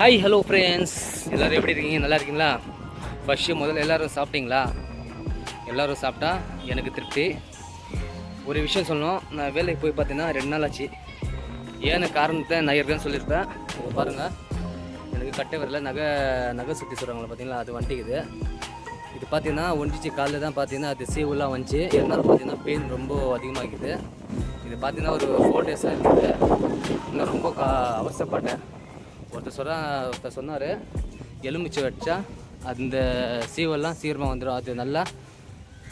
Hi hello friends, எல்லோரும் எப்படி இருக்கீங்க? நல்லா இருக்கீங்களா? ஃபஸ்ட்டு முதல்ல எல்லோரும் சாப்பிட்டீங்களா? எல்லோரும் சாப்பிட்டா எனக்கு திருப்தி. ஒரு விஷயம் சொல்லணும், நான் வேலைக்கு போய் பார்த்தீங்கன்னா 2 நாள் ஆச்சு. ஏன்னு காரணத்தை நான் ஏற்கனவே சொல்லியிருப்பேன். இப்போ பாருங்கள், எனக்கு கட்டை வரல நகை சுற்றி சொல்கிறாங்களா பார்த்தீங்களா, அது வண்டிக்குது. இது பார்த்தீங்கன்னா ஒன்றிச்சு காலையில் தான் பார்த்தீங்கன்னா அது சீவுலாம் வந்துச்சு. இருந்தாலும் பார்த்தீங்கன்னா பெயின் ரொம்ப அதிகமாகிக்குது. இது பார்த்தீங்கன்னா ஒரு 4 டேஸாக இருக்குது. நான் ரொம்ப அவசரப்பட்டேன். ஒருத்தர் சொன்னார், எலுமிச்சை வச்சா அந்த சீவெல்லாம் சீக்கிரமாக வந்துடும், அது நல்லா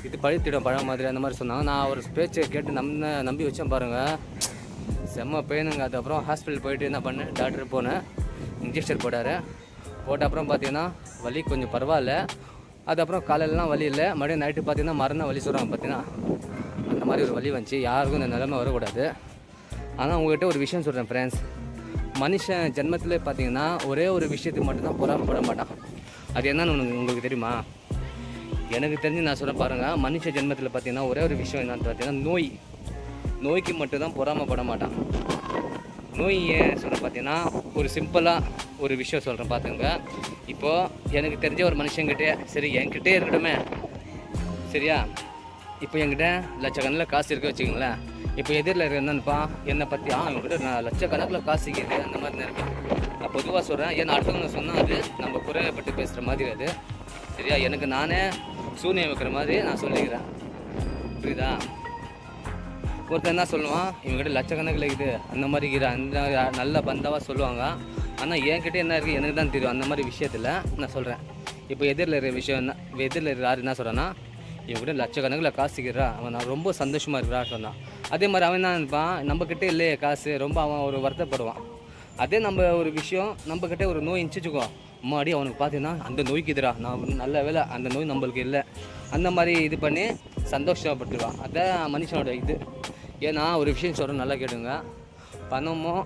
இது பழுத்திடும் பழம் மாதிரி அந்த மாதிரி சொன்னாங்க. நான் ஒரு பேச்சை கேட்டு நம்பி வச்சேன் பாருங்கள். செம்ம பெயினுங்க. அதுக்கப்புறம் ஹாஸ்பிட்டல் போயிட்டு என்ன பண்ணேன், டாக்டர் போனேன், இன்ஜெக்ஷன் போட்ட அப்புறம் பார்த்தீங்கன்னா வலி கொஞ்சம் பரவாயில்ல. அதுக்கப்புறம் காலையிலலாம் வலி இல்லை, மறுபடியும் நைட்டு பார்த்தீங்கன்னா மறுநாள் வலி சொல்கிறாங்க. பார்த்தீங்கன்னா அந்த மாதிரி ஒரு வலி வந்துச்சு. யாருக்கும் இந்த நிலைமை வரக்கூடாது. ஆனால் உங்கள்கிட்ட ஒரு விஷயம் சொல்கிறேன் ஃப்ரெண்ட்ஸ், மனுஷன் ஜென்மத்தில் பார்த்தீங்கன்னா ஒரே ஒரு விஷயத்துக்கு மட்டும்தான் பொறாமப்பட மாட்டான். அது என்னன்னு உங்களுக்கு தெரியுமா? எனக்கு தெரிஞ்சு நான் சொல்ல பாருங்கள், மனுஷ ஜென்மத்தில் பார்த்தீங்கன்னா ஒரே ஒரு விஷயம் என்னன்னு பார்த்தீங்கன்னா நோய்க்கு மட்டும்தான் பொறாமப்பட மாட்டான். நோய் ஏன் சொல்கிறேன் பார்த்தீங்கன்னா, ஒரு சிம்பிளாக ஒரு விஷயம் சொல்கிறேன் பார்த்துங்க. இப்போது எனக்கு தெரிஞ்ச ஒரு மனுஷங்கிட்டே, சரி என்கிட்டே இருக்கட்டுமே, சரியா, இப்போ என்கிட்ட லட்சக்கணக்கில் காசு இருக்க வச்சுக்கோங்களேன். இப்போ எதிரில் என்னன்னுப்பா என்னை பற்றி இவங்ககிட்ட நான் லட்சக்கணக்கில் காசு இருக்குது அந்த மாதிரி இருக்கேன். நான் பொதுவாக சொல்கிறேன், ஏன்னா அடுத்தவங்க சொன்னால் அது நம்ம குறையப்பட்டு பேசுகிற மாதிரி அது, சரியா. எனக்கு நானே சூனியம் வைக்கிற மாதிரி நான் சொல்லிக்கிறேன், புரியுதா? ஒருத்தர் என்ன சொல்லுவான், இவங்ககிட்ட லட்சக்கணக்கில் இருக்குது அந்த மாதிரி இருக்குது, அந்த நல்ல பந்தாவாக சொல்லுவாங்க. ஆனால் என்கிட்ட என்ன இருக்குது எனக்கு தான் தெரியும். அந்த மாதிரி விஷயத்தில் நான் சொல்கிறேன். இப்போ எதிரில் இருக்கிற விஷயம் என்ன, எதிரில் இருக்கிற யார் என்ன சொல்கிறான்னா, இவங்ககிட்ட லட்சக்கணக்கில் காசுக்கிறா, அவன் நான் ரொம்ப சந்தோஷமாக இருக்கிறான்னு சொன்னான். அதே மாதிரி அவன் என்ன நினைப்பான், நம்மக்கிட்ட இல்லையே காசு, ரொம்ப அவன் ஒரு வருத்தப்படுவான். அதே நம்ம ஒரு விஷயம் நம்மக்கிட்ட ஒரு நோய் இருந்துச்சுக்கோ, அம்மாடி அவனுக்கு பார்த்தீங்கன்னா அந்த நோய்க்கு எதிரா, நான் நல்ல வேலை அந்த நோய் நம்மளுக்கு இல்லை, அந்த மாதிரி இது பண்ணி சந்தோஷப்பட்டுருவான். அதான் மனுஷனோட இது. ஏன்னா ஒரு விஷயம் சொல்கிறேன், நல்லா கேட்டுங்க. பணமோ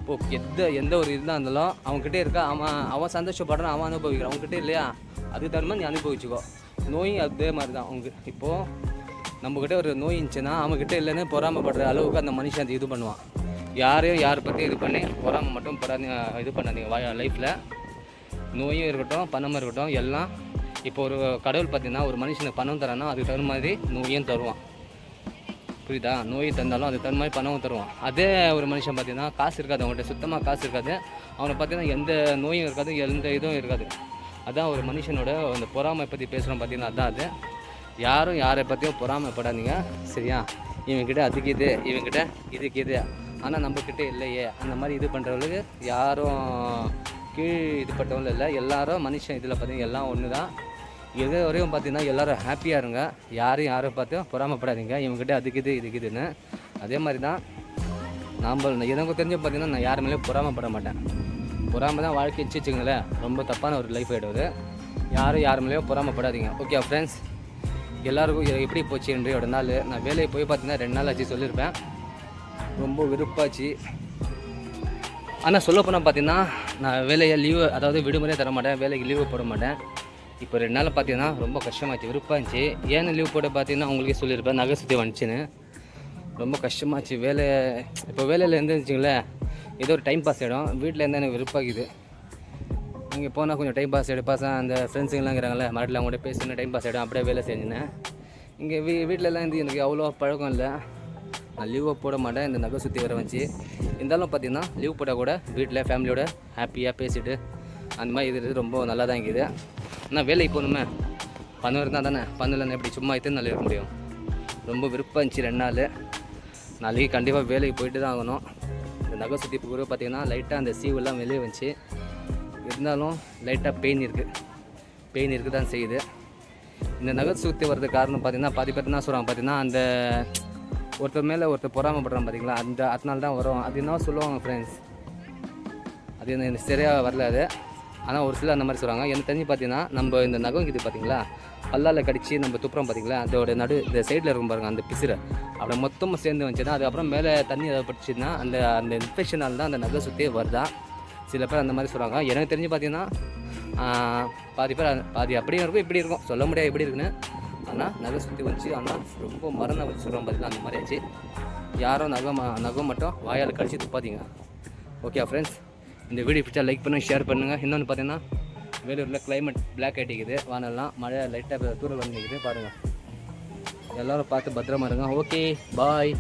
இப்போது எந்த ஒரு இருந்தால் இருந்தாலும் அவன்கிட்ட இருக்கா, அவன் சந்தோஷப்படுறான், அவன் அனுபவிக்கிறான். அவங்ககிட்ட இல்லையா, அதுக்கு தகுந்த நீ அனுபவிச்சுக்கோ. நோய் அதே மாதிரி தான். அவங்க இப்போது நம்மக்கிட்ட ஒரு நோய் இருந்துச்சுன்னா அவங்ககிட்ட இல்லைன்னு பொறாமப்படுற அளவுக்கு அந்த மனுஷன் அது இது பண்ணுவான். யாரை பற்றி இது பண்ணி பொறாமை மட்டும் இது பண்ணாதீங்க லைஃப்பில். நோயும் இருக்கட்டும், பணமும் இருக்கட்டும், எல்லாம். இப்போ ஒரு கடவுள் பார்த்தீங்கன்னா ஒரு மனுஷனுக்கு பணம் தரான்னா அதுக்கு தகுந்த மாதிரி நோயும் தருவான், புரியுதா? நோய் தந்தாலும் அதுக்கு தகுந்த மாதிரி பணமும் தருவான். அதே ஒரு மனுஷன் பார்த்தீங்கன்னா காசு இருக்காது, அவங்கள்ட்ட சுத்தமாக காசு இருக்காது, அவனை பார்த்தீங்கன்னா எந்த நோயும் இருக்காது, எந்த இதுவும் இருக்காது. அதான் ஒரு மனுஷனோட அந்த பொறாமை பற்றி பேசுகிறோம் பார்த்தீங்கன்னா, அதான் அது. யாரும் யாரை பற்றியும் பொறாமைப்படாதீங்க, சரியா? இவங்ககிட்ட அதுக்கு இது, இவங்ககிட்ட இதுக்கு இது, ஆனால் நம்மக்கிட்ட இல்லையே அந்த மாதிரி இது பண்ணுறவங்களுக்கு யாரும் இது பட்டவங்களும் இல்லை. எல்லாரும் மனுஷன் இதில் பார்த்தீங்கன்னா எல்லாம் ஒன்று தான். எது வரையும் பார்த்தீங்கன்னா எல்லோரும் ஹாப்பியாக இருங்க, யாரையும் பார்த்தும் பொறாமப்படாதீங்க, இவங்ககிட்ட அதுக்கு இது இதுக்கு இதுன்னு. அதே மாதிரி தான் எனக்கு தெரிஞ்சு பார்த்தீங்கன்னா நான் யார் மேலேயும் பொறாமப்பட மாட்டேன். பொறாமை தான் வாழ்க்கை வச்சுங்களேன், ரொம்ப தப்பான ஒரு லைஃப் ஆகிடுவது. யார் மேலேயோ பொறாமப்படாதீங்க. ஓகே ஃப்ரெண்ட்ஸ், எல்லாருக்கும் எப்படி போச்சு இன்றையோட நாள். நான் வேலையை போய் பார்த்தீங்கன்னா 2 நாள் ஆச்சு சொல்லியிருப்பேன். ரொம்ப விருப்பாச்சு. ஆனால் சொல்லப்போனால் பார்த்தீங்கன்னா நான் வேலையை லீவு, அதாவது விடுமுறையே தர மாட்டேன், வேலைக்கு லீவு போட மாட்டேன். இப்போ 2 நாள் பார்த்தீங்கன்னா ரொம்ப கஷ்டமாச்சு, விருப்பாச்சு. ஏன்னு லீவ் போட பார்த்தீங்கன்னா உங்களுக்கே சொல்லியிருப்பேன், நகை சுற்றி வந்துச்சுன்னு. ரொம்ப கஷ்டமாச்சு வேலை. இப்போ வேலையில் இருந்துச்சுங்களேன், ஏதோ ஒரு டைம் பாஸ் ஆகிடும். வீட்டில் இருந்தால் எனக்கு விருப்பாகுது. இங்கே போனால் கொஞ்சம் டைம் பாஸ் ஆகிடும். அந்த ஃப்ரெண்ட்ஸுங்கெல்லாம் இருக்கிறாங்களே, மறுபடியும் அவங்கள்ட்ட பேசுன்னு டைம் பாஸ் ஆகிடும். அப்படியே வேலை செஞ்சுனேன். இங்கே வீட்டிலலாம் இருந்து எனக்கு அவ்வளோ பழக்கம் இல்லை. நான் லீவை போட மாட்டேன், இந்த நகை சுற்றி வர வந்துச்சு. இருந்தாலும் பார்த்தீங்கன்னா லீவ் போட்டால் கூட வீட்டில் ஃபேமிலியோட ஹாப்பியாக பேசிவிட்டு அந்த மாதிரி இது ரொம்ப நல்லா தான் இருக்குது. ஆனால் வேலைக்கு போகணுமே, பணம் இருந்தால் தானே, பணம் இல்லைன்னா எப்படி சும்மா இத்தனை நாள் இருக்க முடியும். ரொம்ப விருப்பம் இருந்துச்சு 2 நாள். நாளைக்கு கண்டிப்பாக வேலைக்கு போயிட்டு தான் ஆகணும். இந்த நகை சுற்றி கூட பார்த்திங்கன்னா லைட்டாக அந்த சீவெல்லாம் வெளியே வந்துச்சு. இருந்தாலும் லைட்டாக பெயின் இருக்குது தான் செய்யுது. இந்த நகை சுற்றி வர்றதுக்கு காரணம் பார்த்திங்கன்னா பாதி பேர் என்ன சொல்கிறாங்க பார்த்தீங்கன்னா, அந்த ஒருத்தர் மேலே ஒருத்தர் பொறாமப்படுறாங்க பார்த்தீங்களா, அதனால தான் வரும். அது என்ன சொல்லுவாங்க ஃப்ரெண்ட்ஸ், அது எனக்கு சரியாக வரல அது. ஆனால் ஒரு சிலர் அந்த மாதிரி சொல்கிறாங்க. எனக்கு தெரிஞ்சு பார்த்தீங்கன்னா நம்ம இந்த நகம் இது பார்த்தீங்களா, பல்லால் கடிச்சு நம்ம துப்புறோம் பார்த்தீங்களா, அதோட இந்த சைடில் இருக்கும் பாருங்கள், அந்த பிசுரை அப்படி மொத்தமாக சேர்ந்து வந்துச்சுன்னா, அதுக்கப்புறம் மேலே தண்ணி அதை பட்டுச்சுன்னா அந்த இன்ஃபெக்ஷனால் தான் அந்த நகை சுற்றி வருதா. சில பேர் அந்த மாதிரி சொல்கிறாங்க. எனக்கு தெரிஞ்சு பார்த்தீங்கன்னா பாதி அப்படியும் இருக்கும் இப்படி இருக்கும், சொல்ல முடியாது எப்படி இருக்குன்னு. ஆனால் நகை சுற்றி வந்துச்சு. ஆனால் ரொம்ப மரணம் வச்சு சொல்கிறோம் பார்த்தீங்கன்னா அந்த மாதிரி ஆச்சு. யாரும் நகம் மட்டும் வாயால் கடிச்சு துப்பாதீங்க. ஓகே ஃப்ரெண்ட்ஸ், இந்த வீடியோ பிடிச்சா லைக் பண்ணுங்கள், ஷேர் பண்ணுங்கள். இன்னொன்று பார்த்தீங்கன்னா வேலூரில் கிளைமேட் பிளாக் ஆகிட்டிக்குது, வானெல்லாம் மழை லைட்டாக தூரம் வந்துக்குது பாருங்கள். எல்லோரும் பார்த்து பத்திரமா இருங்க. Okay bye.